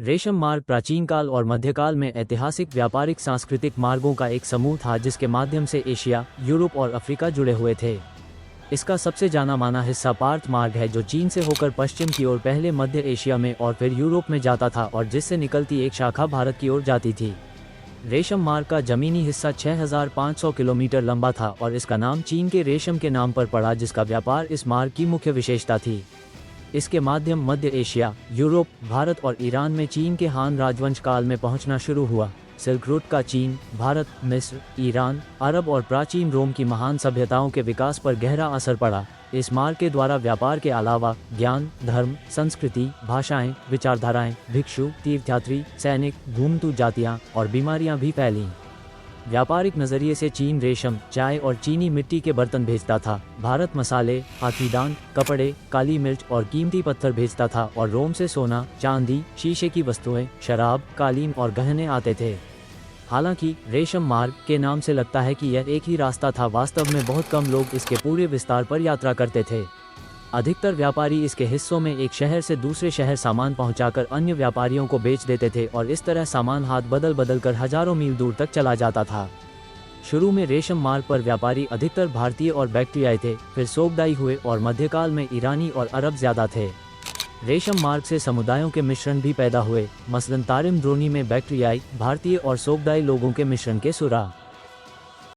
रेशम मार्ग प्राचीन काल और मध्यकाल में ऐतिहासिक व्यापारिक सांस्कृतिक मार्गों का एक समूह था जिसके माध्यम से एशिया, यूरोप और अफ्रीका जुड़े हुए थे। इसका सबसे जाना माना हिस्सा पार्थ मार्ग है जो चीन से होकर पश्चिम की ओर पहले मध्य एशिया में और फिर यूरोप में जाता था और जिससे निकलती एक शाखा भारत की ओर जाती थी। रेशम मार्ग का जमीनी हिस्सा 6500 किलोमीटर लंबा था और इसका नाम चीन के रेशम के नाम पर पड़ा जिसका व्यापार इस मार्ग की मुख्य विशेषता थी। इसके माध्यम मध्य एशिया, यूरोप, भारत और ईरान में चीन के हान राजवंश काल में पहुंचना शुरू हुआ। सिल्क रूट का चीन, भारत, मिस्र, ईरान, अरब और प्राचीन रोम की महान सभ्यताओं के विकास पर गहरा असर पड़ा। इस मार्ग के द्वारा व्यापार के अलावा ज्ञान, धर्म, संस्कृति, भाषाएं, विचारधाराएं, भिक्षु, तीर्थयात्री, सैनिक, घूमतू जातियां और बीमारियां भी फैलीं। व्यापारिक नजरिए से चीन रेशम, चाय और चीनी मिट्टी के बर्तन भेजता था। भारत मसाले, हाथीदांत, कपड़े, काली मिर्च और कीमती पत्थर भेजता था और रोम से सोना, चांदी, शीशे की वस्तुएं, शराब, कालीन और गहने आते थे। हालांकि रेशम मार्ग के नाम से लगता है कि यह एक ही रास्ता था, वास्तव में बहुत कम लोग इसके पूरे विस्तार पर यात्रा करते थे। अधिकतर व्यापारी इसके हिस्सों में एक शहर से दूसरे शहर सामान पहुंचाकर अन्य व्यापारियों को बेच देते थे और इस तरह सामान हाथ बदल बदल कर हजारों मील दूर तक चला जाता था। शुरू में रेशम मार्ग पर व्यापारी अधिकतर भारतीय और बैक्ट्रियाई थे, फिर सोगडाई हुए और मध्यकाल में ईरानी और अरब ज्यादा थे। रेशम मार्ग से समुदायों के मिश्रण भी पैदा हुए, मसलन तारिम द्रोणी में बैक्ट्रियाई, भारतीय और सोगडाई लोगों के मिश्रण के सुराग।